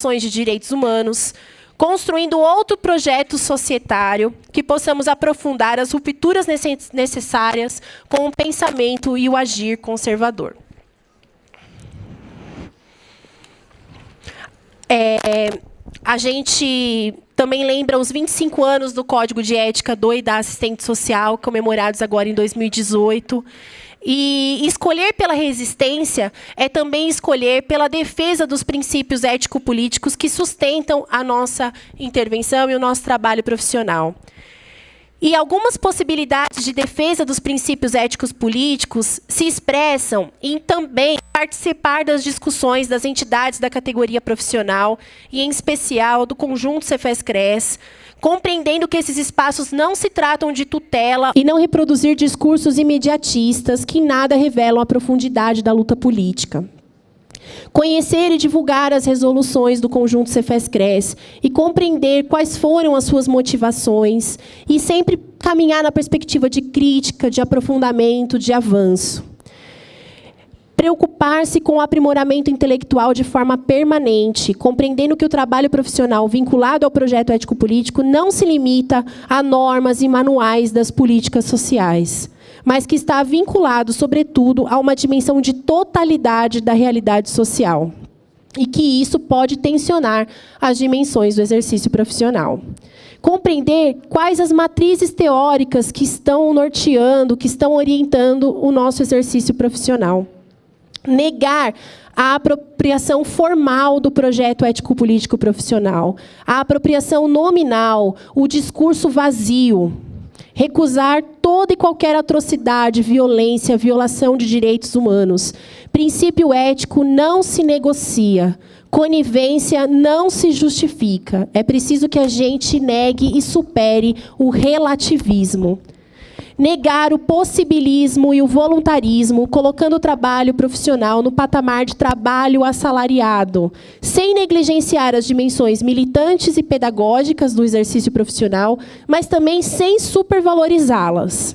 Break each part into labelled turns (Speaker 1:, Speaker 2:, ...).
Speaker 1: de direitos humanos, construindo outro projeto societário que possamos aprofundar as rupturas necessárias com o pensamento e o agir conservador. A gente também lembra os 25 anos do Código de Ética do e da Assistente Social, comemorados agora em 2018. E escolher pela resistência é também escolher pela defesa dos princípios ético-políticos que sustentam a nossa intervenção e o nosso trabalho profissional. E algumas possibilidades de defesa dos princípios éticos políticos se expressam em também participar das discussões das entidades da categoria profissional, e em especial do conjunto Cefes-Cres, compreendendo que esses espaços não se tratam de tutela e não reproduzir discursos imediatistas que em nada revelam a profundidade da luta política. Conhecer e divulgar as resoluções do conjunto Cefes-Cres e compreender quais foram as suas motivações e sempre caminhar na perspectiva de crítica, de aprofundamento, de avanço. Preocupar-se com o aprimoramento intelectual de forma permanente, compreendendo que o trabalho profissional vinculado ao projeto ético-político não se limita a normas e manuais das políticas sociais, mas que está vinculado, sobretudo, a uma dimensão de totalidade da realidade social, e que isso pode tensionar as dimensões do exercício profissional. Compreender quais as matrizes teóricas que estão norteando, que estão orientando o nosso exercício profissional. Negar a apropriação formal do projeto ético-político profissional, a apropriação nominal, o discurso vazio. Recusar toda e qualquer atrocidade, violência, violação de direitos humanos. Princípio ético não se negocia. Conivência não se justifica. É preciso que a gente negue e supere o relativismo. Negar o possibilismo e o voluntarismo, colocando o trabalho profissional no patamar de trabalho assalariado, sem negligenciar as dimensões militantes e pedagógicas do exercício profissional, mas também sem supervalorizá-las.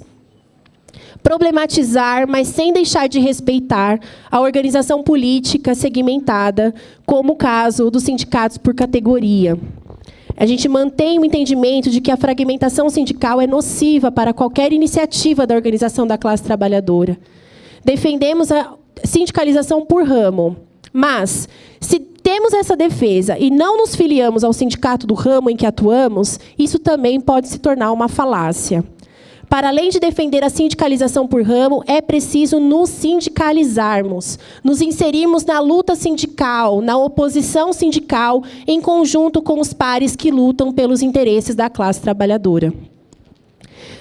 Speaker 1: Problematizar, mas sem deixar de respeitar a organização política segmentada, como o caso dos sindicatos por categoria. A gente mantém o entendimento de que a fragmentação sindical é nociva para qualquer iniciativa da organização da classe trabalhadora. Defendemos a sindicalização por ramo, mas, se temos essa defesa e não nos filiamos ao sindicato do ramo em que atuamos, isso também pode se tornar uma falácia. Para além de defender a sindicalização por ramo, é preciso nos sindicalizarmos, nos inserirmos na luta sindical, na oposição sindical, em conjunto com os pares que lutam pelos interesses da classe trabalhadora.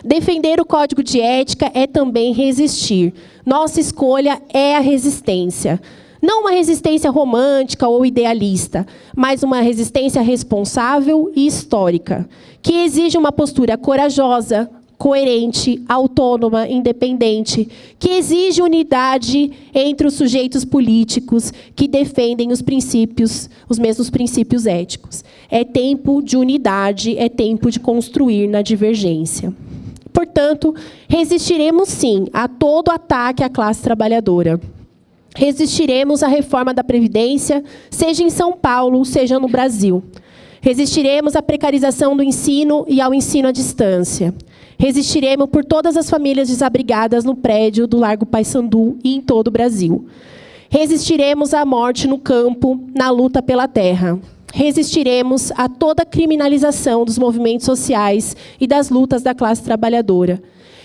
Speaker 1: Defender o Código de Ética é também resistir. Nossa escolha é a resistência. Não uma resistência romântica ou idealista, mas uma resistência responsável e histórica, que exige uma postura corajosa, coerente, autônoma, independente, que exige unidade entre os sujeitos políticos que defendem os mesmos princípios éticos. É tempo de unidade, é tempo de construir na divergência. Portanto, resistiremos, sim, a todo ataque à classe trabalhadora. Resistiremos à reforma da Previdência, seja em São Paulo, seja no Brasil. Resistiremos à precarização do ensino e ao ensino à distância. Resistiremos por todas as famílias desabrigadas no prédio do Largo Paissandu e em todo o Brasil. Resistiremos à morte no campo, na luta pela terra. Resistiremos a toda criminalização dos movimentos sociais e das lutas da classe trabalhadora.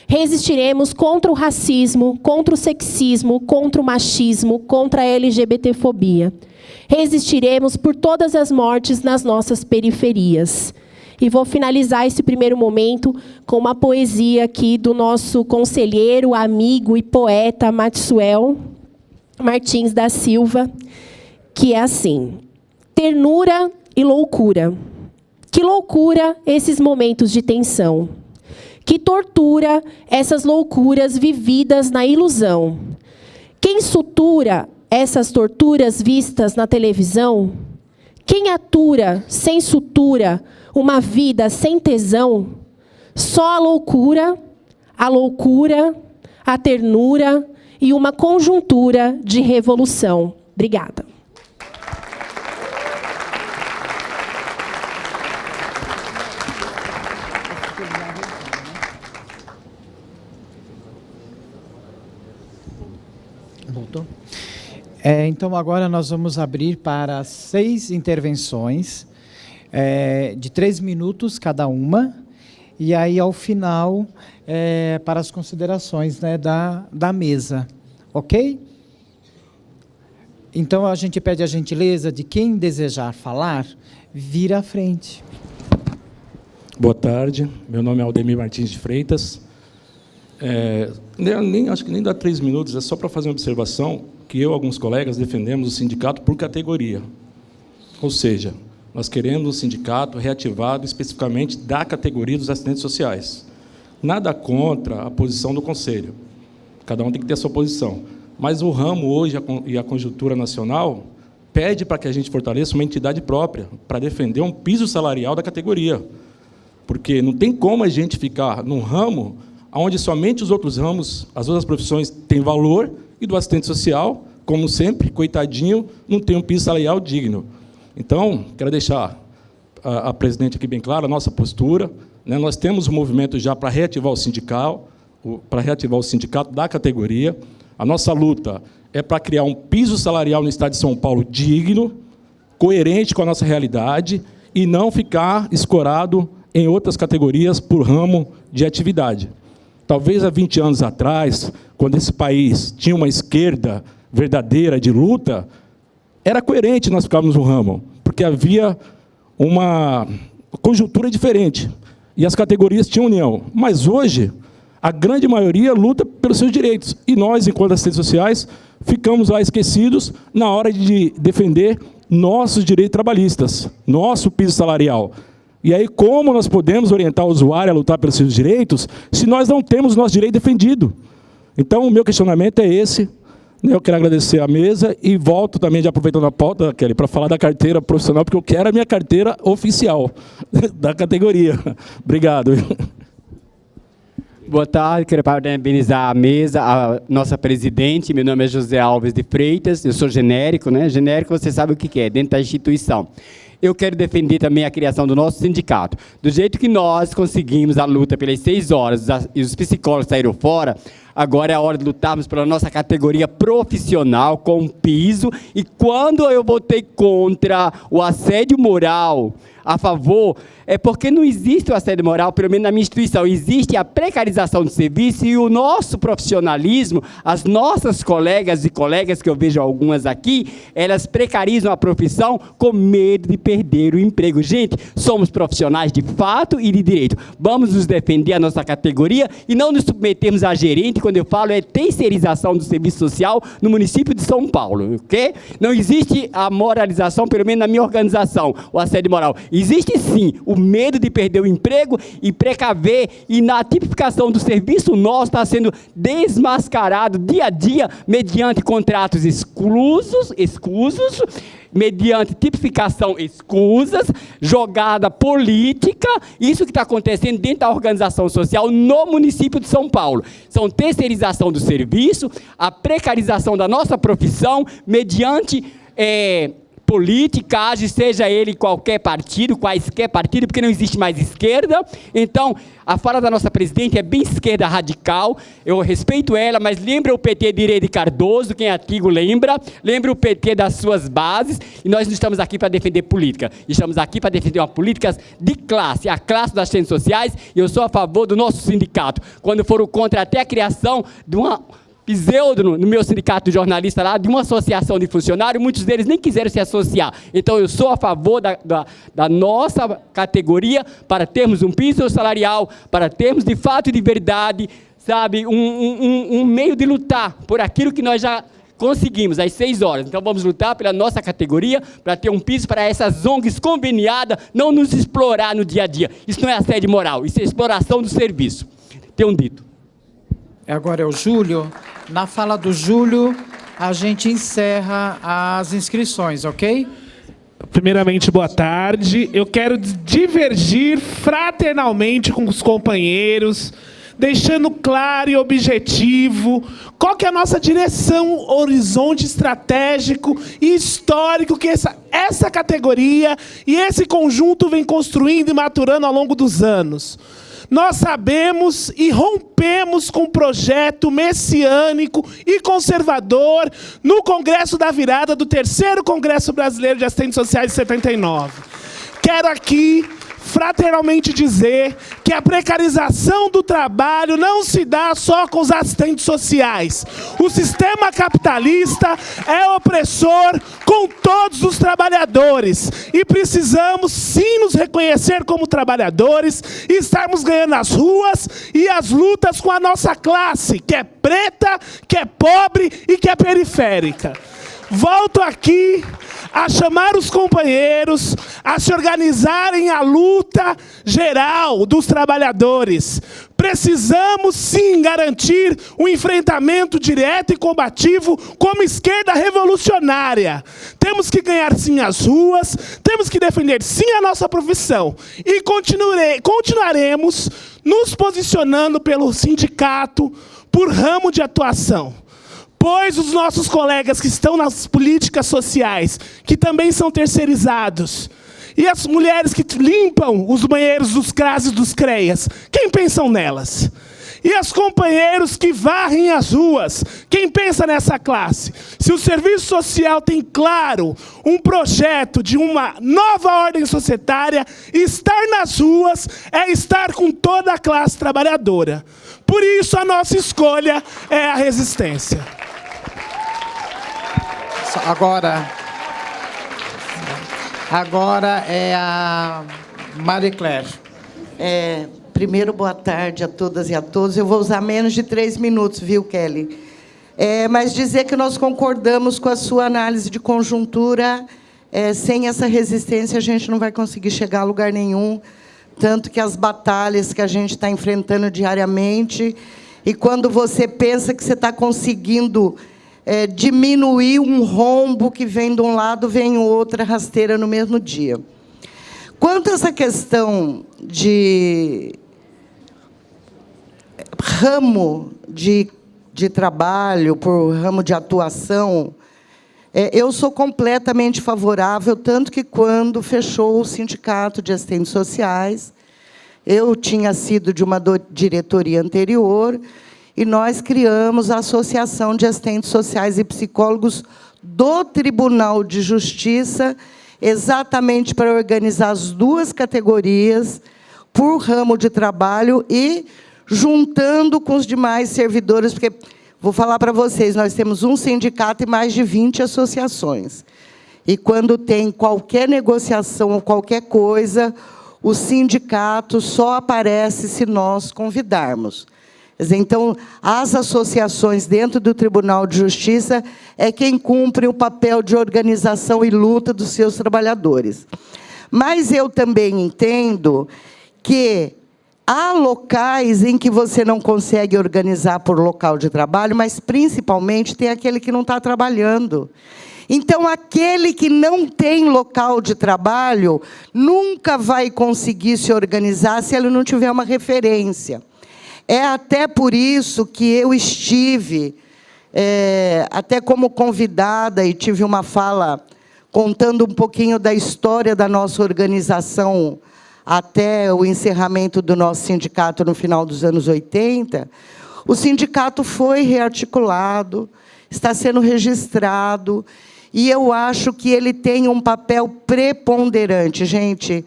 Speaker 1: Resistiremos contra o racismo, contra o sexismo, contra o machismo, contra a LGBTfobia. Resistiremos por todas as mortes nas nossas periferias. E vou finalizar esse primeiro momento com uma poesia aqui do nosso conselheiro, amigo e poeta Maxwell Martins da Silva, que é assim: ternura e loucura. Que loucura esses momentos de tensão. Que tortura essas loucuras vividas na ilusão. Quem sutura essas torturas vistas na televisão? Quem atura, sem sutura, uma vida sem tesão? Só a loucura, a ternura e uma conjuntura de revolução. Obrigada.
Speaker 2: Então, agora nós vamos abrir para 6 intervenções, de 3 minutos cada uma, e aí, ao final, para as considerações, né, da mesa. Ok? Então, a gente pede a gentileza de quem desejar falar, vir à frente.
Speaker 3: Boa tarde, meu nome é Aldemir Martins de Freitas. Acho que nem dá 3 minutos, é só para fazer uma observação que eu e alguns colegas defendemos o sindicato por categoria. Ou seja, nós queremos um sindicato reativado especificamente da categoria dos assistentes sociais. Nada contra a posição do Conselho. Cada um tem que ter a sua posição. Mas o ramo hoje e a conjuntura nacional pede para que a gente fortaleça uma entidade própria para defender um piso salarial da categoria. Porque não tem como a gente ficar num ramo onde somente os outros ramos, as outras profissões têm valor, e do assistente social, como sempre, coitadinho, não tem um piso salarial digno. Então, quero deixar a presidente aqui bem clara a nossa postura, né? Nós temos um movimento já para reativar o sindicato da categoria. A nossa luta é para criar um piso salarial no Estado de São Paulo digno, coerente com a nossa realidade, e não ficar escorado em outras categorias por ramo de atividade. Talvez há 20 anos atrás, quando esse país tinha uma esquerda verdadeira de luta, era coerente nós ficarmos no ramo, porque havia uma conjuntura diferente, e as categorias tinham união. Mas hoje, a grande maioria luta pelos seus direitos, e nós, enquanto assistentes sociais, ficamos lá esquecidos na hora de defender nossos direitos trabalhistas, nosso piso salarial. E aí, como nós podemos orientar o usuário a lutar pelos seus direitos se nós não temos o nosso direito defendido? Então, o meu questionamento é esse. Eu quero agradecer a mesa e volto também, já aproveitando a pauta, Kelly, para falar da carteira profissional, porque eu quero a minha carteira oficial da categoria. Obrigado.
Speaker 4: Boa tarde, quero parabenizar a mesa, a nossa presidente. Meu nome é José Alves de Freitas, eu sou genérico, né? Genérico, você sabe o que é, dentro da instituição. Eu quero defender também a criação do nosso sindicato. Do jeito que nós conseguimos a luta pelas 6 horas e os psicólogos saíram fora, agora é a hora de lutarmos pela nossa categoria profissional, com piso. E quando eu votei contra o assédio moral, a favor, é porque não existe o assédio moral, pelo menos na minha instituição. Existe a precarização do serviço e o nosso profissionalismo, as nossas colegas e colegas, que eu vejo algumas aqui, elas precarizam a profissão com medo de perder o emprego. Gente, somos profissionais de fato e de direito. Vamos nos defender a nossa categoria e não nos submetermos a gerente. Quando eu falo é terceirização do serviço social no município de São Paulo, ok? Não existe a moralização, pelo menos na minha organização, o assédio moral. Existe sim o medo de perder o emprego e precaver, e na tipificação do serviço nosso está sendo desmascarado dia a dia mediante contratos escusos, mediante tipificação escusas, jogada política, isso que está acontecendo dentro da organização social no município de São Paulo. São terceirização do serviço, a precarização da nossa profissão mediante politicagem, seja ele qualquer partido, quaisquer partido, porque não existe mais esquerda. Então, a fala da nossa presidente é bem esquerda radical, eu respeito ela, mas lembra o PT de Irene Cardoso, quem é antigo lembra o PT das suas bases, e nós não estamos aqui para defender política, estamos aqui para defender uma política de classe, a classe das ciências sociais, e eu sou a favor do nosso sindicato, quando foram contra até a criação de uma pseudo, no meu sindicato de jornalista lá, de uma associação de funcionários, muitos deles nem quiseram se associar. Então, eu sou a favor da nossa categoria para termos um piso salarial, para termos de fato e de verdade, sabe, um meio de lutar por aquilo que nós já conseguimos, às 6 horas. Então, vamos lutar pela nossa categoria, para ter um piso para essas ONGs conveniadas, não nos explorar no dia a dia. Isso não é assédio moral, isso é exploração do serviço. Tenho dito.
Speaker 2: Agora é o Júlio. Na fala do Júlio, a gente encerra as inscrições, ok?
Speaker 5: Primeiramente, boa tarde. Eu quero divergir fraternalmente com os companheiros, deixando claro e objetivo qual que é a nossa direção, horizonte estratégico e histórico que essa categoria e esse conjunto vem construindo e maturando ao longo dos anos. nós sabemos e rompemos com o projeto messiânico e conservador no Congresso da Virada do 3º Congresso Brasileiro de Assistentes Sociais de 79. Quero aqui fraternalmente dizer que a precarização do trabalho não se dá só com os assistentes sociais. O sistema capitalista é opressor com todos os trabalhadores. E precisamos, sim, nos reconhecer como trabalhadores e estarmos ganhando as ruas e as lutas com a nossa classe, que é preta, que é pobre e que é periférica. Volto aqui a chamar os companheiros a se organizarem à luta geral dos trabalhadores. Precisamos, sim, garantir um enfrentamento direto e combativo como esquerda revolucionária. Temos que ganhar, sim, as ruas, temos que defender, sim, a nossa profissão. E continuaremos nos posicionando pelo sindicato, por ramo de atuação. Pois os nossos colegas que estão nas políticas sociais, que também são terceirizados, e as mulheres que limpam os banheiros dos CRAS e dos CREAS, quem pensam nelas? E os companheiros que varrem as ruas, quem pensa nessa classe? Se o serviço social tem claro um projeto de uma nova ordem societária, estar nas ruas é estar com toda a classe trabalhadora. Por isso a nossa escolha é a resistência.
Speaker 2: Agora é a Marie Claire.
Speaker 6: Primeiro, boa tarde a todas e a todos. Eu vou usar menos de 3 minutos, viu, Kelly? Mas dizer que nós concordamos com a sua análise de conjuntura. Sem essa resistência, a gente não vai conseguir chegar a lugar nenhum. Tanto que as batalhas que a gente está enfrentando diariamente, e quando você pensa que você está conseguindo diminuir um rombo que vem de um lado, vem outra rasteira no mesmo dia. Quanto a essa questão de ramo de trabalho, por ramo de atuação, eu sou completamente favorável, tanto que, quando fechou o Sindicato de Assistentes Sociais, eu tinha sido de uma diretoria anterior, e nós criamos a Associação de Assistentes Sociais e Psicólogos do Tribunal de Justiça, exatamente para organizar as duas categorias por ramo de trabalho e juntando com os demais servidores, porque, vou falar para vocês, nós temos um sindicato e mais de 20 associações. E, quando tem qualquer negociação ou qualquer coisa, o sindicato só aparece se nós convidarmos. Então, as associações dentro do Tribunal de Justiça é quem cumpre o papel de organização e luta dos seus trabalhadores. Mas eu também entendo que há locais em que você não consegue organizar por local de trabalho, mas, principalmente, tem aquele que não está trabalhando. Então, aquele que não tem local de trabalho nunca vai conseguir se organizar se ele não tiver uma referência. É até por isso que eu estive, até como convidada, e tive uma fala contando um pouquinho da história da nossa organização até o encerramento do nosso sindicato no final dos anos 80. O sindicato foi rearticulado, está sendo registrado, e eu acho que ele tem um papel preponderante. Gente,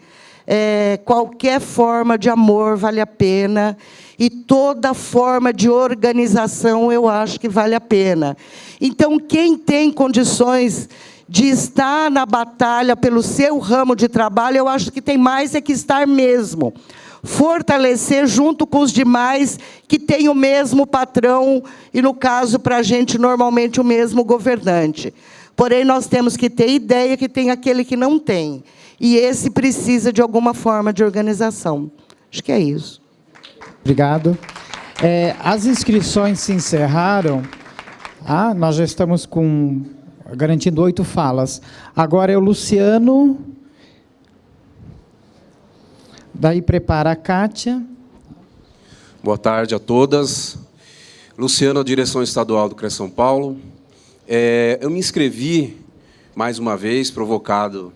Speaker 6: qualquer forma de amor vale a pena, e toda forma de organização eu acho que vale a pena. Então, quem tem condições de estar na batalha pelo seu ramo de trabalho, eu acho que tem mais que estar mesmo. Fortalecer junto com os demais que têm o mesmo patrão, e, no caso, para a gente, normalmente, o mesmo governante. Porém, nós temos que ter ideia que tem aquele que não tem. E esse precisa, de alguma forma, de organização. Acho que é isso.
Speaker 2: Obrigado. As inscrições se encerraram. Nós já estamos garantindo 8 falas. Agora é o Luciano. Daí prepara a Kátia.
Speaker 7: Boa tarde a todas. Luciano, direção estadual do CRES São Paulo. Eu me inscrevi, mais uma vez, provocado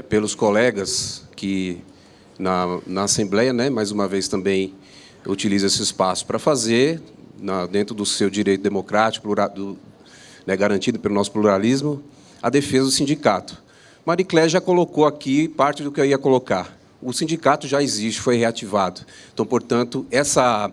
Speaker 7: pelos colegas que na Assembleia, né? Mais uma vez também utiliza esse espaço para fazer, dentro do seu direito democrático, né, garantido pelo nosso pluralismo, a defesa do sindicato. Marie Claire já colocou aqui parte do que eu ia colocar. O sindicato já existe, foi reativado. Então, portanto, essa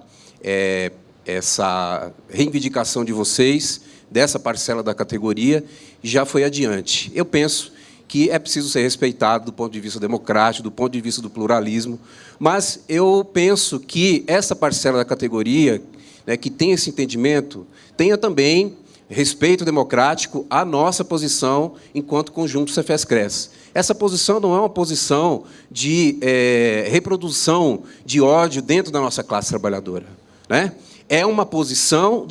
Speaker 7: reivindicação de vocês, dessa parcela da categoria, já foi adiante. Eu penso que é preciso ser respeitado do ponto de vista democrático, do ponto de vista do pluralismo, mas eu penso que essa parcela da categoria, né, que tem esse entendimento, tenha também respeito democrático à nossa posição enquanto conjunto Cefes-Cres. Essa posição não é uma posição de reprodução de ódio dentro da nossa classe trabalhadora, né? É uma posição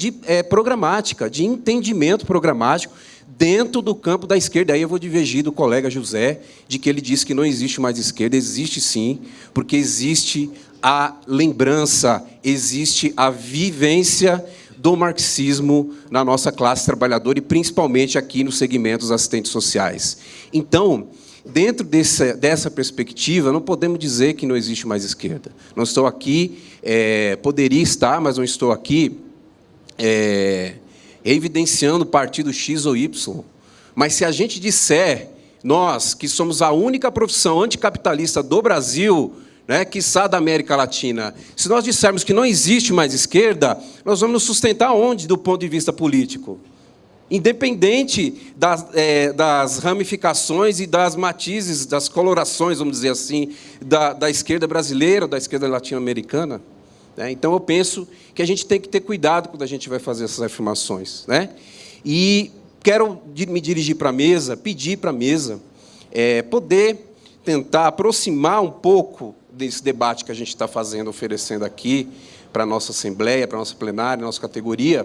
Speaker 7: programática, de entendimento programático dentro do campo da esquerda. Aí eu vou divergir do colega José, de que ele disse que não existe mais esquerda. Existe sim, porque existe a lembrança, existe a vivência do marxismo na nossa classe trabalhadora e, principalmente, aqui nos segmentos assistentes sociais. Então, dentro dessa perspectiva, não podemos dizer que não existe mais esquerda. Não estou aqui, poderia estar, mas não estou aqui evidenciando partido X ou Y. Mas se a gente disser, nós, que somos a única profissão anticapitalista do Brasil, né, quiçá da América Latina, se nós dissermos que não existe mais esquerda, nós vamos nos sustentar onde, do ponto de vista político? Independente das ramificações e das matizes, das colorações, vamos dizer assim, da esquerda brasileira ou da esquerda latino-americana. Né? Então, eu penso que a gente tem que ter cuidado quando a gente vai fazer essas afirmações. Né? E quero me dirigir para a mesa, pedir para a mesa poder tentar aproximar um pouco desse debate que a gente está fazendo, oferecendo aqui para a nossa Assembleia, para a nossa plenária, nossa categoria,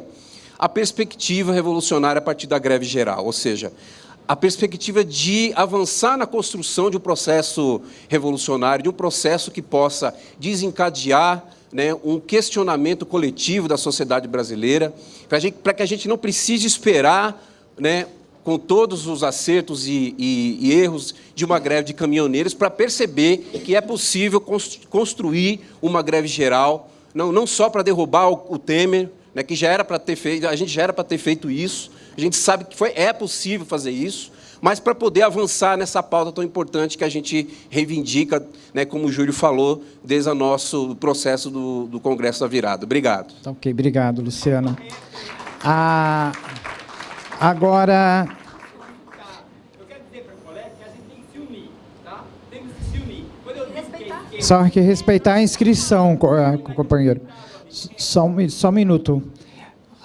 Speaker 7: a perspectiva revolucionária a partir da greve geral, ou seja, a perspectiva de avançar na construção de um processo revolucionário, de um processo que possa desencadear, né, um questionamento coletivo da sociedade brasileira, para que a gente não precise esperar, né, com todos os acertos e erros de uma greve de caminhoneiros, para perceber que é possível construir uma greve geral, não só para derrubar o Temer, né, que já era para ter feito, a gente já era para ter feito isso, a gente sabe que é possível fazer isso, mas para poder avançar nessa pauta tão importante que a gente reivindica, né, como o Júlio falou, desde o nosso processo do Congresso da Virada. Obrigado.
Speaker 2: Tá, ok, obrigado, Luciano. Agora...
Speaker 4: Eu quero dizer para o colega que a gente tem que se unir, tá? Temos que se unir. Quando eu digo que a esquerda...
Speaker 2: Só que respeitar a inscrição, companheiro. Só um minuto.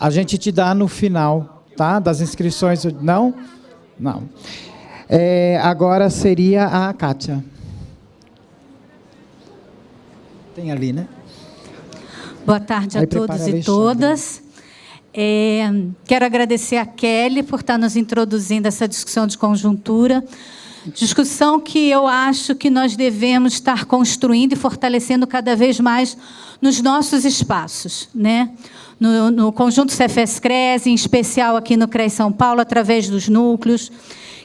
Speaker 2: A gente te dá no final, tá? Das inscrições. Não? Não. Agora seria a Kátia. Tem ali, né?
Speaker 8: Boa tarde a todos e todas. Quero agradecer a Kelly por estar nos introduzindo essa discussão de conjuntura. Discussão que eu acho que nós devemos estar construindo e fortalecendo cada vez mais nos nossos espaços, né? No conjunto Cefes-Cres, em especial aqui no CRES São Paulo, através dos núcleos,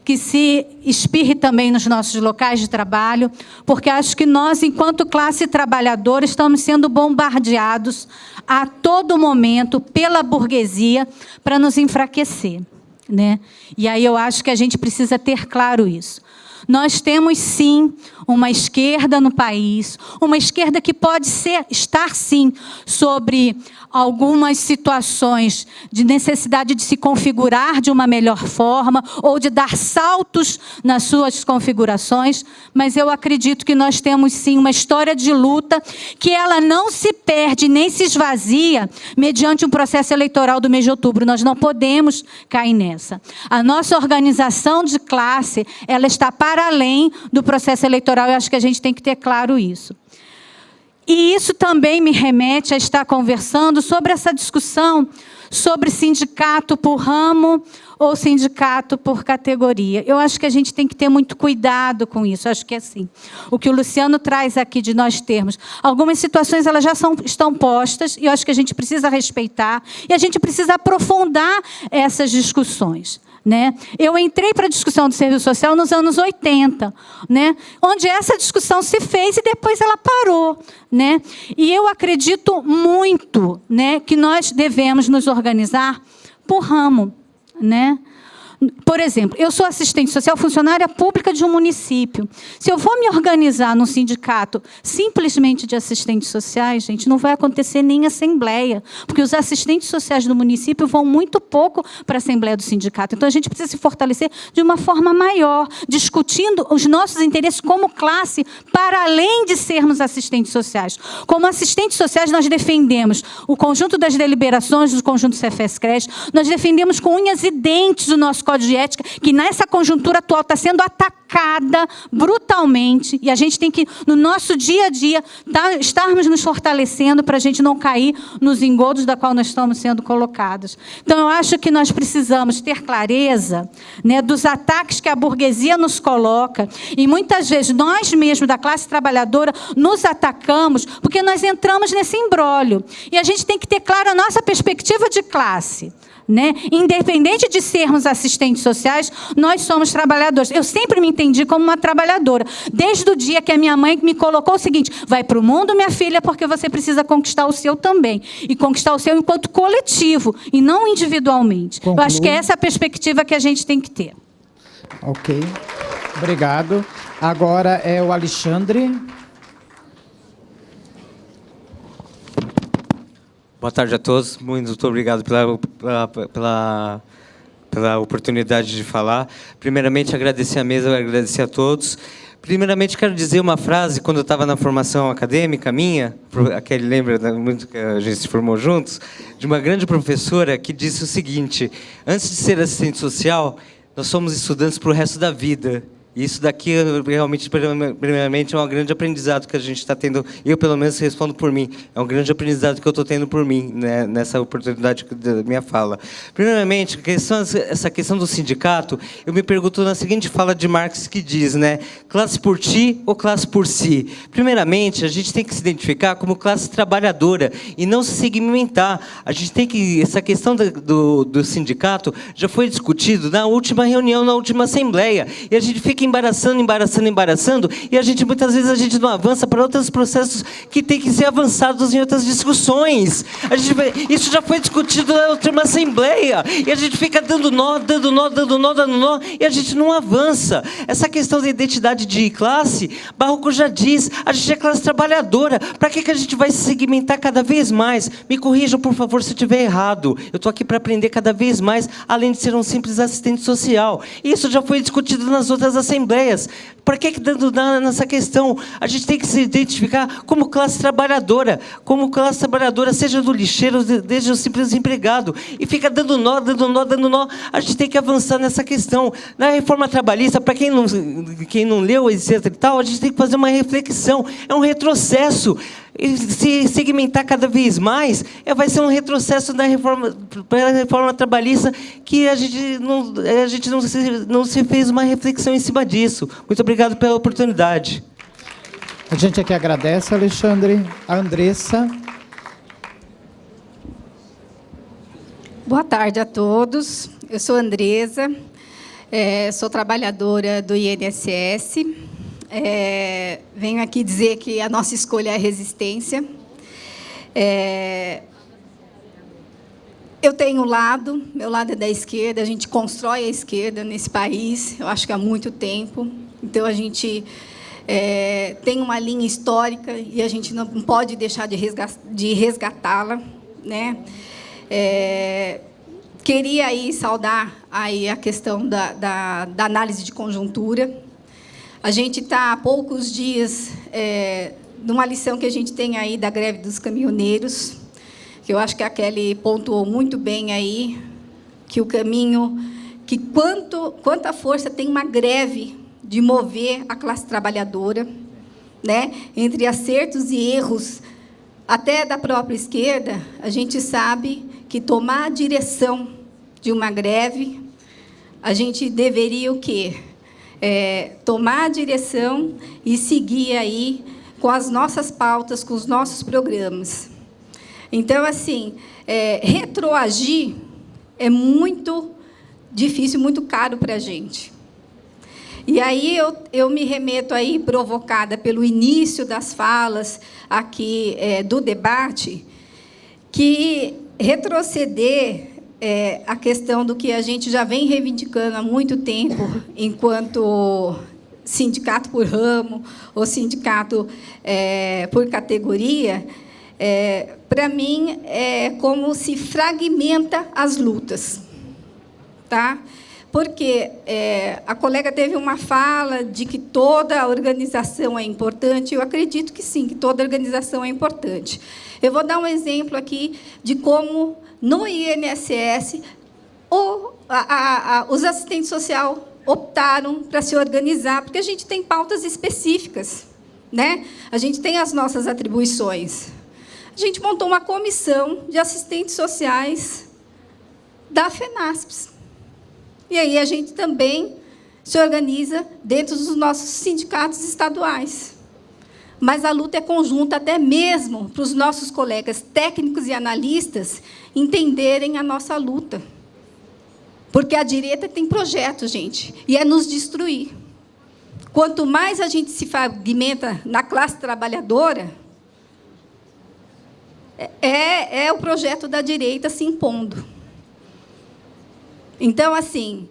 Speaker 8: que se espirre também nos nossos locais de trabalho, porque acho que nós, enquanto classe trabalhadora, estamos sendo bombardeados a todo momento pela burguesia para nos enfraquecer, né? E aí eu acho que a gente precisa ter claro isso. Nós temos, sim, uma esquerda no país, uma esquerda que pode estar, sim, sobre algumas situações de necessidade de se configurar de uma melhor forma ou de dar saltos nas suas configurações, mas eu acredito que nós temos, sim, uma história de luta que ela não se perde nem se esvazia mediante um processo eleitoral do mês de outubro. Nós não podemos cair nessa. A nossa organização de classe, ela está para além do processo eleitoral, eu acho que a gente tem que ter claro isso. E isso também me remete a estar conversando sobre essa discussão sobre sindicato por ramo ou sindicato por categoria. Eu acho que a gente tem que ter muito cuidado com isso. Acho que é assim. O que o Luciano traz aqui de nós termos. Algumas situações elas já estão postas e eu acho que a gente precisa respeitar e a gente precisa aprofundar essas discussões. Né? Eu entrei para a discussão do serviço social nos anos 80, né? Onde essa discussão se fez e depois ela parou. Né? E eu acredito muito, né, que nós devemos nos organizar por ramo. Né? Por exemplo, eu sou assistente social, funcionária pública de um município. Se eu vou me organizar num sindicato simplesmente de assistentes sociais, gente, não vai acontecer nem assembleia, porque os assistentes sociais do município vão muito pouco para a assembleia do sindicato. Então, a gente precisa se fortalecer de uma forma maior, discutindo os nossos interesses como classe, para além de sermos assistentes sociais. Como assistentes sociais, nós defendemos o conjunto das deliberações do conjunto Cefes-Cres, nós defendemos com unhas e dentes o nosso Código de Ética, que nessa conjuntura atual está sendo atacada brutalmente, e a gente tem que, no nosso dia a dia, estarmos nos fortalecendo para a gente não cair nos engodos da qual nós estamos sendo colocados. Então, eu acho que nós precisamos ter clareza, né, dos ataques que a burguesia nos coloca, e muitas vezes nós mesmos, da classe trabalhadora, nos atacamos porque nós entramos nesse imbróglio. E a gente tem que ter clara a nossa perspectiva de classe. Né? Independente de sermos assistentes sociais, nós somos trabalhadores. Eu sempre me entendi como uma trabalhadora, desde o dia que a minha mãe me colocou o seguinte: vai para o mundo, minha filha, porque você precisa conquistar o seu também, e conquistar o seu enquanto coletivo, e não individualmente.
Speaker 2: Concluo.
Speaker 8: Eu acho que é essa a perspectiva que a gente tem que ter.
Speaker 2: Ok, obrigado. Agora é o Alexandre.
Speaker 9: Boa tarde a todos. Muito obrigado pela oportunidade de falar. Primeiramente, agradecer a mesa, agradecer a todos. Primeiramente, quero dizer uma frase, quando eu estava na formação acadêmica minha, aquele lembra muito que a gente se formou juntos, de uma grande professora que disse o seguinte: antes de ser assistente social, nós somos estudantes para o resto da vida. E isso daqui, realmente, primeiramente, é um grande aprendizado que a gente está tendo. Eu, pelo menos, respondo por mim. É um grande aprendizado que eu estou tendo por mim, né, nessa oportunidade da minha fala. Primeiramente, essa questão do sindicato, eu me pergunto na seguinte fala de Marx, que diz, né, classe por ti ou classe por si? Primeiramente, a gente tem que se identificar como classe trabalhadora e não se segmentar. A gente tem que... Essa questão do sindicato já foi discutido na última reunião, na última assembleia. E a gente fica embaraçando, e a gente, muitas vezes, a gente não avança para outros processos que têm que ser avançados em outras discussões. Isso já foi discutido na última assembleia, e a gente fica dando nó, e a gente não avança. Essa questão da identidade de classe, Barroco já diz, a gente é classe trabalhadora. Para que a gente vai se segmentar cada vez mais? Me corrijam, por favor, se eu estiver errado. Eu estou aqui para aprender cada vez mais, além de ser um simples assistente social. Isso já foi discutido nas outras assembleias. Para que dando nessa questão? A gente tem que se identificar como classe trabalhadora, seja do lixeiro, desde o simples empregado, e fica dando nó. A gente tem que avançar nessa questão. Na reforma trabalhista, para quem não leu, etc. e tal, a gente tem que fazer uma reflexão. É um retrocesso. E se segmentar cada vez mais, vai ser um retrocesso da reforma trabalhista, que a gente não se fez uma reflexão em cima disso. Muito obrigado pela oportunidade.
Speaker 2: A gente aqui agradece, Alexandre. A Andressa.
Speaker 10: Boa tarde a todos. Eu sou Andressa, sou trabalhadora do INSS. Venho aqui dizer que a nossa escolha é a resistência. Eu tenho meu lado é da esquerda, a gente constrói a esquerda nesse país, eu acho que há muito tempo. Então, a gente tem uma linha histórica e a gente não pode deixar de resgatá-la, né? Queria aí saudar aí a questão da análise de conjuntura. A gente está há poucos dias numa lição que a gente tem aí da greve dos caminhoneiros, que eu acho que a Kelly pontuou muito bem aí, que o caminho, que quanta força tem uma greve de mover a classe trabalhadora, né? Entre acertos e erros, até da própria esquerda, a gente sabe que tomar a direção de uma greve, a gente deveria o quê? Tomar a direção e seguir aí com as nossas pautas, com os nossos programas. Então, assim, retroagir é muito difícil, muito caro para a gente. E aí eu me remeto aí, provocada pelo início das falas aqui do debate, que retroceder a questão do que a gente já vem reivindicando há muito tempo, enquanto sindicato por ramo ou sindicato por categoria, para mim, é como se fragmenta as lutas. Tá? Porque a colega teve uma fala de que toda a organização é importante. Eu acredito que sim, que toda organização é importante. Eu vou dar um exemplo aqui de como, no INSS, os assistentes sociais optaram para se organizar, porque a gente tem pautas específicas, né? A gente tem as nossas atribuições. A gente montou uma comissão de assistentes sociais da FENASPES. E aí a gente também se organiza dentro dos nossos sindicatos estaduais. Mas a luta é conjunta até mesmo para os nossos colegas técnicos e analistas entenderem a nossa luta. Porque a direita tem projeto, gente, e é nos destruir. Quanto mais a gente se fragmenta na classe trabalhadora, é o projeto da direita se impondo. Então, assim,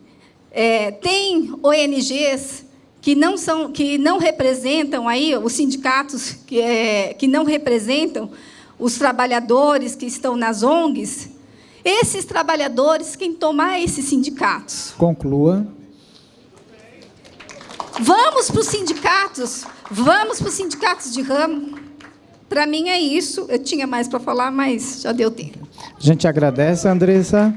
Speaker 10: tem ONGs que não representam aí os sindicatos, que não representam os trabalhadores que estão nas ONGs. Esses trabalhadores, quem tomar esses sindicatos?
Speaker 2: Conclua.
Speaker 10: Vamos para os sindicatos de ramo. Para mim é isso. Eu tinha mais para falar, mas já deu tempo.
Speaker 2: A gente agradece, Andressa.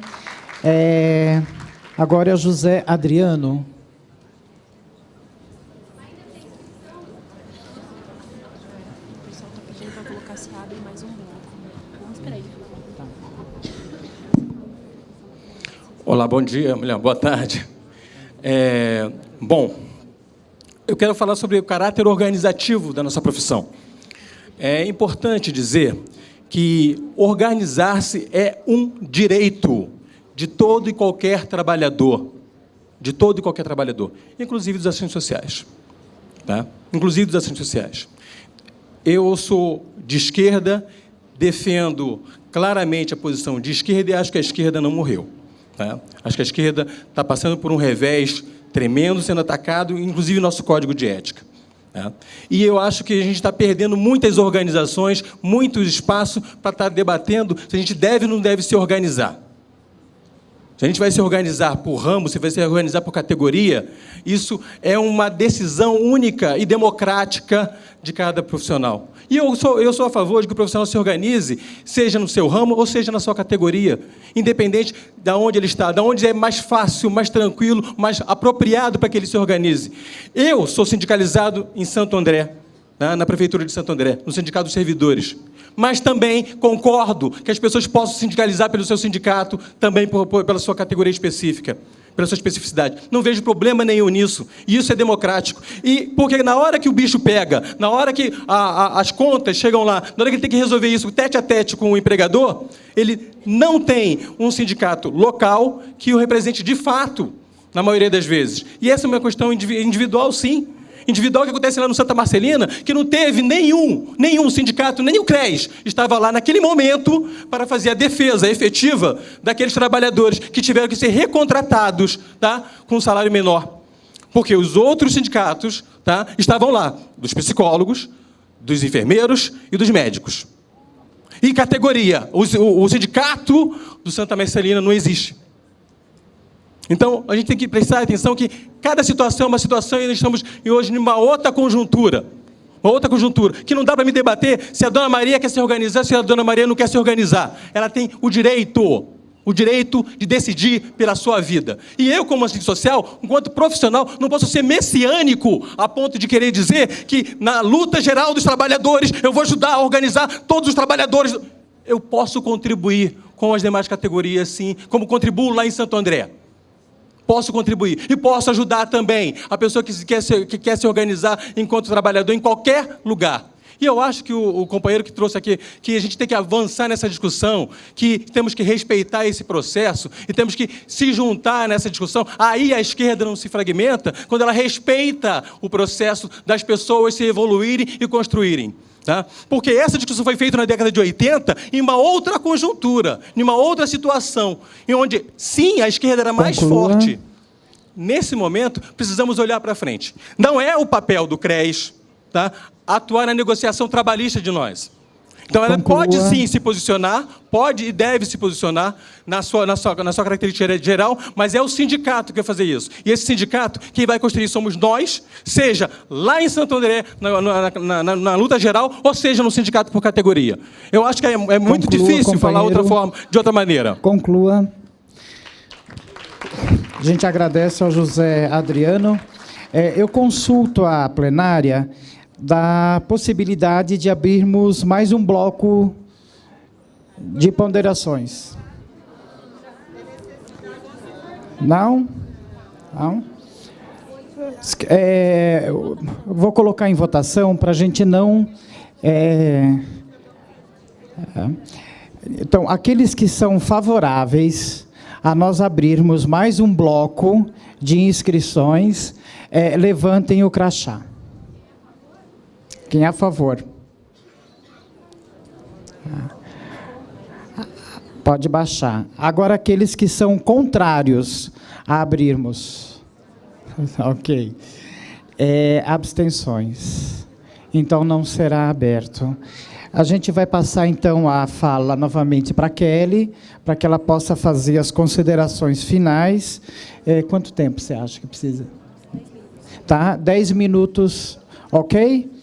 Speaker 2: Agora é o José Adriano. O pessoal está pedindo para colocar se abre mais um bloco. Vamos esperar ele.
Speaker 11: Olá, bom dia, mulher. Boa tarde. Bom, eu quero falar sobre o caráter organizativo da nossa profissão. É importante dizer que organizar-se é um direito de todo e qualquer trabalhador, inclusive dos assistentes sociais, tá? Inclusive dos assistentes sociais. Eu sou de esquerda, defendo claramente a posição de esquerda e acho que a esquerda não morreu, tá? Acho que a esquerda está passando por um revés tremendo, sendo atacado, inclusive nosso código de ética. Tá? E eu acho que a gente está perdendo muitas organizações, muito espaço para estar debatendo se a gente deve ou não deve se organizar. Se a gente vai se organizar por ramo, se vai se organizar por categoria, isso é uma decisão única e democrática de cada profissional. E eu sou a favor de que o profissional se organize, seja no seu ramo ou seja na sua categoria, independente de onde ele está, de onde é mais fácil, mais tranquilo, mais apropriado para que ele se organize. Eu sou sindicalizado em Santo André, na Prefeitura de Santo André, no Sindicato dos Servidores. Mas também concordo que as pessoas possam sindicalizar pelo seu sindicato, também pela sua categoria específica, pela sua especificidade. Não vejo problema nenhum nisso. E isso é democrático. E porque na hora que o bicho pega, na hora que as contas chegam lá, na hora que ele tem que resolver isso tete a tete com o empregador, ele não tem um sindicato local que o represente de fato, na maioria das vezes. E essa é uma questão individual, sim. Individual que acontece lá no Santa Marcelina, que não teve nenhum sindicato, nem o CRES, estava lá naquele momento para fazer a defesa efetiva daqueles trabalhadores que tiveram que ser recontratados, tá, com um salário menor. Porque os outros sindicatos, tá, estavam lá, dos psicólogos, dos enfermeiros e dos médicos. E categoria, o sindicato do Santa Marcelina não existe. Então, a gente tem que prestar atenção que cada situação é uma situação e nós estamos hoje numa outra conjuntura. Uma outra conjuntura, que não dá para me debater se a dona Maria quer se organizar, se a dona Maria não quer se organizar. Ela tem o direito de decidir pela sua vida. E eu, como assistente social, enquanto profissional, não posso ser messiânico a ponto de querer dizer que na luta geral dos trabalhadores, eu vou ajudar a organizar todos os trabalhadores. eu posso contribuir com as demais categorias, sim, como contribuo lá em Santo André. Posso contribuir. E posso ajudar também a pessoa que quer se organizar enquanto trabalhador em qualquer lugar. E eu acho que o companheiro que trouxe aqui, que a gente tem que avançar nessa discussão, que temos que respeitar esse processo e temos que se juntar nessa discussão. Aí a esquerda não se fragmenta quando ela respeita o processo das pessoas se evoluírem e construírem. Tá? Porque essa discussão foi feita na década de 80 em uma outra conjuntura, em uma outra situação, em onde, sim, a esquerda era mais forte. Nesse momento, precisamos olhar para frente. Não é o papel do CRES, tá, atuar na negociação trabalhista de nós. Então, ela pode, sim, se posicionar, pode e deve se posicionar na sua característica geral, mas é o sindicato que vai fazer isso. E esse sindicato, quem vai construir somos nós, seja lá em Santo André, na luta geral, ou seja no sindicato por categoria. Eu acho que é muito difícil falar de outra maneira.
Speaker 2: Conclua. A gente agradece ao José Adriano. Eu consulto a plenária da possibilidade de abrirmos mais um bloco de ponderações. Não? Não? Vou colocar em votação para a gente não... Então, aqueles que são favoráveis a nós abrirmos mais um bloco de inscrições, levantem o crachá. Quem é a favor? Pode baixar. Agora, aqueles que são contrários a abrirmos. Ok. Abstenções. Então, não será aberto. A gente vai passar, então, a fala novamente para a Kelly, para que ela possa fazer as considerações finais. Quanto tempo você acha que precisa? 10 minutos. Tá, 10 minutos, ok?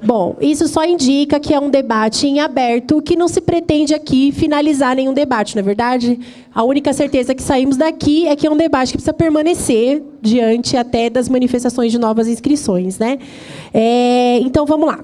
Speaker 1: Bom, isso só indica que é um debate em aberto, que não se pretende aqui finalizar nenhum debate, não é verdade? A única certeza que saímos daqui é que é um debate que precisa permanecer diante até das manifestações de novas inscrições, né? Então, vamos lá.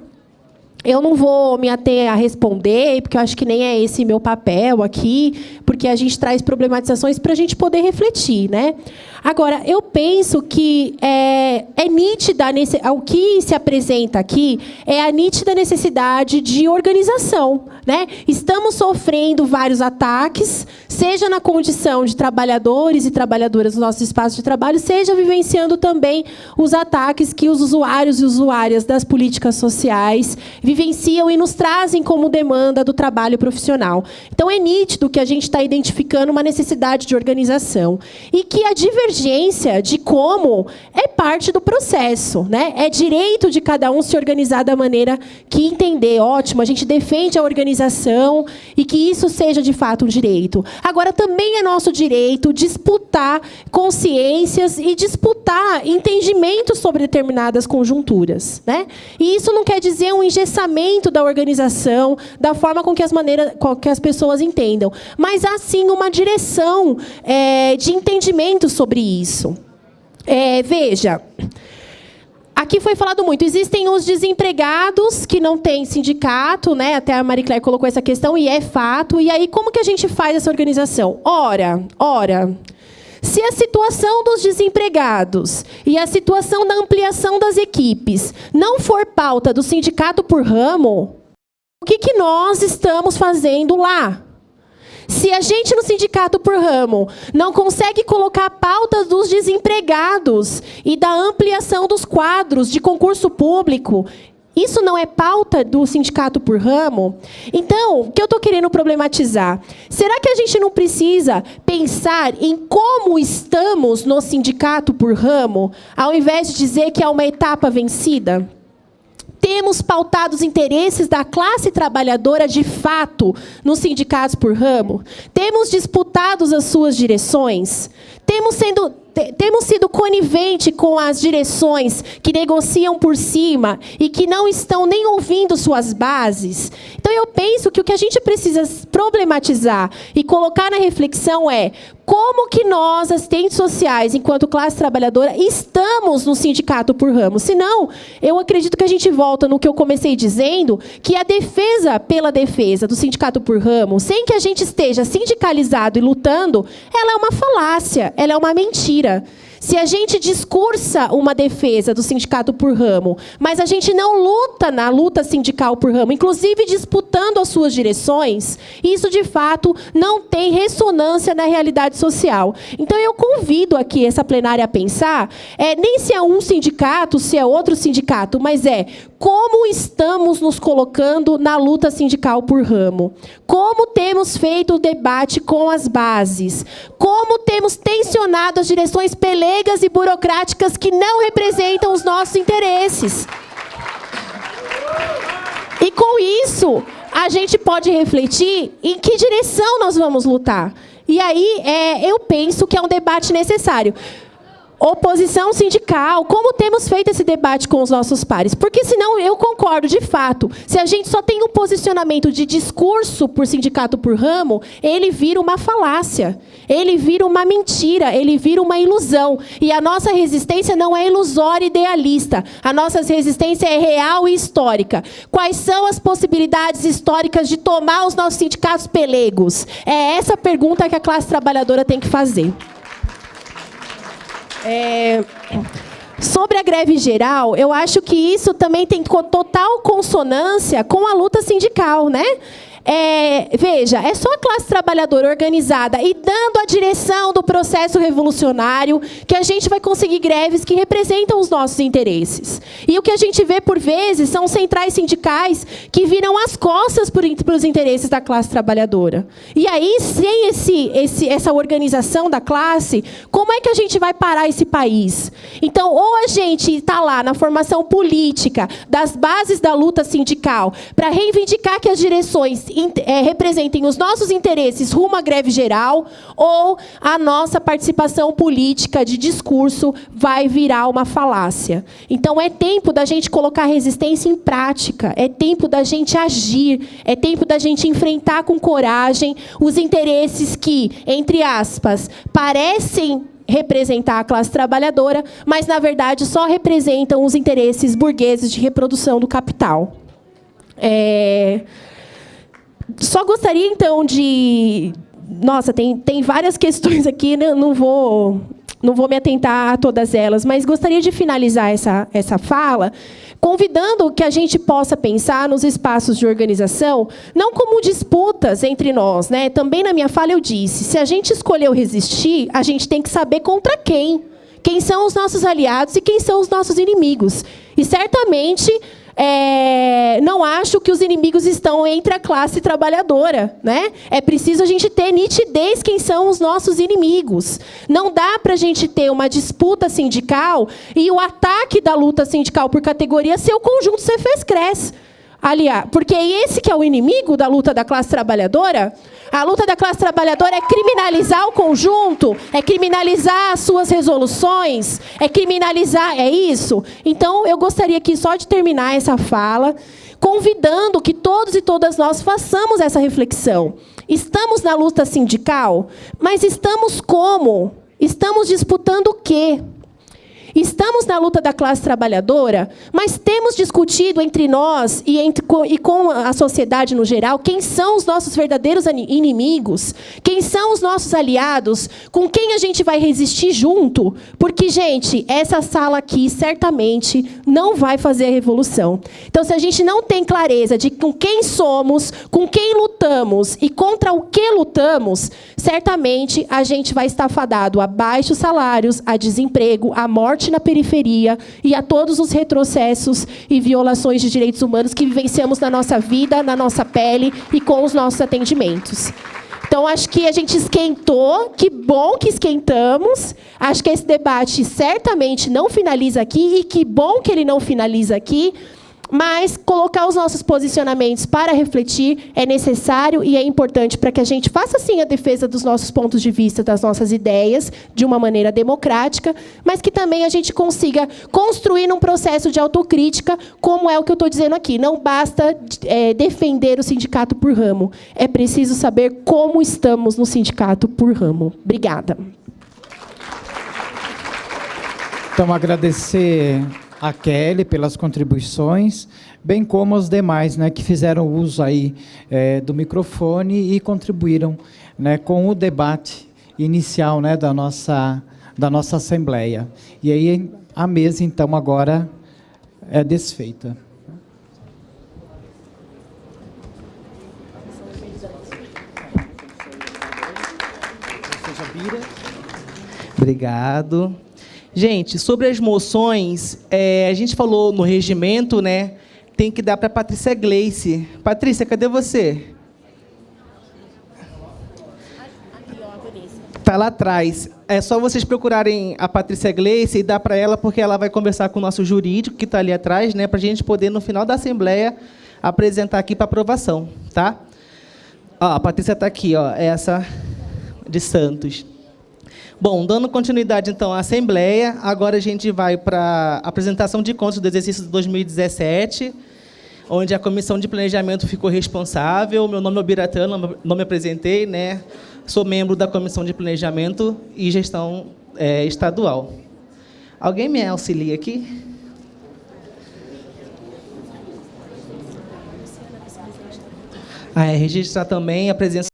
Speaker 1: Eu não vou me ater a responder, porque eu acho que nem é esse meu papel aqui, porque a gente traz problematizações para a gente poder refletir, né? Agora, eu penso que é nítida, o que se apresenta aqui é a nítida necessidade de organização, né? Estamos sofrendo vários ataques, seja na condição de trabalhadores e trabalhadoras no nosso espaço de trabalho, seja vivenciando também os ataques que os usuários e usuárias das políticas sociais vivenciam e nos trazem como demanda do trabalho profissional. Então, é nítido que a gente está identificando uma necessidade de organização e que a divergência de como é parte do processo, né? É direito de cada um se organizar da maneira que entender. Ótimo, a gente defende a organização e que isso seja, de fato, um direito. Agora, também é nosso direito disputar consciências e disputar entendimentos sobre determinadas conjunturas, né? E isso não quer dizer um engessamento da organização, da forma com que as pessoas entendam, mas há, sim, uma direção de entendimento sobre isso. Veja, aqui foi falado muito, existem os desempregados que não têm sindicato, né? Até a Marie Claire colocou essa questão, e é fato. E aí, como que a gente faz essa organização? Ora, se a situação dos desempregados e a situação da ampliação das equipes não for pauta do sindicato por ramo, o que nós estamos fazendo lá? Se a gente, no sindicato por ramo, não consegue colocar a pauta dos desempregados e da ampliação dos quadros de concurso público, isso não é pauta do sindicato por ramo? Então, o que eu estou querendo problematizar? Será que a gente não precisa pensar em como estamos no sindicato por ramo, ao invés de dizer que é uma etapa vencida? Temos pautado os interesses da classe trabalhadora de fato nos sindicatos por ramo? Temos disputado as suas direções? Temos sido coniventes com as direções que negociam por cima e que não estão nem ouvindo suas bases? Então, Então, eu penso que o que a gente precisa problematizar e colocar na reflexão é como que nós, assistentes sociais, enquanto classe trabalhadora, estamos no sindicato por ramo. Senão, eu acredito que a gente volta no que eu comecei dizendo, que a defesa pela defesa do sindicato por ramo, sem que a gente esteja sindicalizado e lutando, ela é uma falácia, ela é uma mentira. Se a gente discursa uma defesa do sindicato por ramo, mas a gente não luta na luta sindical por ramo, inclusive disputando as suas direções, isso, de fato, não tem ressonância na realidade social. Então, eu convido aqui essa plenária a pensar, nem se é um sindicato, se é outro sindicato, mas como estamos nos colocando na luta sindical por ramo. Como temos feito o debate com as bases. Como temos tensionado as direções pelegas e burocráticas que não representam os nossos interesses. E com isso, a gente pode refletir em que direção nós vamos lutar. E aí, eu penso que é um debate necessário. Oposição sindical, como temos feito esse debate com os nossos pares? Porque, senão, eu concordo, de fato, se a gente só tem um posicionamento de discurso por sindicato por ramo, ele vira uma falácia, ele vira uma mentira, ele vira uma ilusão. E a nossa resistência não é ilusória e idealista, a nossa resistência é real e histórica. Quais são as possibilidades históricas de tomar os nossos sindicatos pelegos? É essa pergunta que a classe trabalhadora tem que fazer. Sobre a greve geral, eu acho que isso também tem total consonância com a luta sindical, né? Veja, é só a classe trabalhadora organizada e dando a direção do processo revolucionário que a gente vai conseguir greves que representam os nossos interesses. E o que a gente vê, por vezes, são centrais sindicais que viram as costas para os interesses da classe trabalhadora. E aí, sem essa organização da classe, como é que a gente vai parar esse país? Então, ou a gente está lá na formação política das bases da luta sindical para reivindicar que as direções representem os nossos interesses rumo à greve geral, ou a nossa participação política de discurso vai virar uma falácia. Então, é tempo da gente colocar resistência em prática, é tempo da gente agir, é tempo da gente enfrentar com coragem os interesses que, entre aspas, parecem representar a classe trabalhadora, mas, na verdade, só representam os interesses burgueses de reprodução do capital. Só gostaria, então, de... Nossa, tem várias questões aqui, né? Não vou me atentar a todas elas, mas gostaria de finalizar essa fala convidando que a gente possa pensar nos espaços de organização não como disputas entre nós, né? Também na minha fala eu disse, se a gente escolheu resistir, a gente tem que saber contra quem. Quem são os nossos aliados e quem são os nossos inimigos. E, certamente... não acho que os inimigos estão entre a classe trabalhadora, né? É preciso a gente ter nitidez quem são os nossos inimigos. Não dá para a gente ter uma disputa sindical e o ataque da luta sindical por categoria ser o conjunto Cefes-Cres. Aliás, porque esse que é o inimigo da luta da classe trabalhadora. A luta da classe trabalhadora é criminalizar o conjunto, é criminalizar as suas resoluções, é criminalizar, é isso? Então, eu gostaria aqui só de terminar essa fala, convidando que todos e todas nós façamos essa reflexão. Estamos na luta sindical, mas estamos como? Estamos disputando o quê? Estamos na luta da classe trabalhadora, mas temos discutido entre nós e com a sociedade no geral quem são os nossos verdadeiros inimigos, quem são os nossos aliados, com quem a gente vai resistir junto, porque, gente, essa sala aqui certamente não vai fazer a revolução. Então, se a gente não tem clareza de com quem somos, com quem lutamos e contra o que lutamos, certamente a gente vai estar fadado a baixos salários, a desemprego, a morte na periferia e a todos os retrocessos e violações de direitos humanos que vivenciamos na nossa vida, na nossa pele e com os nossos atendimentos. Então, acho que a gente esquentou, que bom que esquentamos. Acho que esse debate certamente não finaliza aqui, e que bom que ele não finaliza aqui, Mas colocar os nossos posicionamentos para refletir é necessário e é importante para que a gente faça, sim, a defesa dos nossos pontos de vista, das nossas ideias, de uma maneira democrática, mas que também a gente consiga construir num processo de autocrítica, como é o que eu estou dizendo aqui. Não basta defender o sindicato por ramo. É preciso saber como estamos no sindicato por ramo. Obrigada.
Speaker 2: Então, agradecer a Kelly pelas contribuições, bem como aos demais, né, que fizeram uso aí do microfone e contribuíram, né, com o debate inicial, né, da nossa Assembleia. E aí a mesa, então, agora é desfeita.
Speaker 12: Obrigado. Gente, sobre as moções, a gente falou no regimento, né? Tem que dar para a Patrícia Gleice. Patrícia, cadê você? Está lá atrás. É só vocês procurarem a Patrícia Gleice e dar para ela, porque ela vai conversar com o nosso jurídico, que está ali atrás, né? Para a gente poder, no final da Assembleia, apresentar aqui para aprovação, tá? Ó, a Patrícia está aqui, ó, essa de Santos. Bom, dando continuidade, então, à Assembleia, agora a gente vai para a apresentação de contas do exercício de 2017, onde a Comissão de Planejamento ficou responsável. Meu nome é Biratã, não me apresentei, né? Sou membro da Comissão de Planejamento e Gestão Estadual. Alguém me auxilia aqui? Registrar também a presença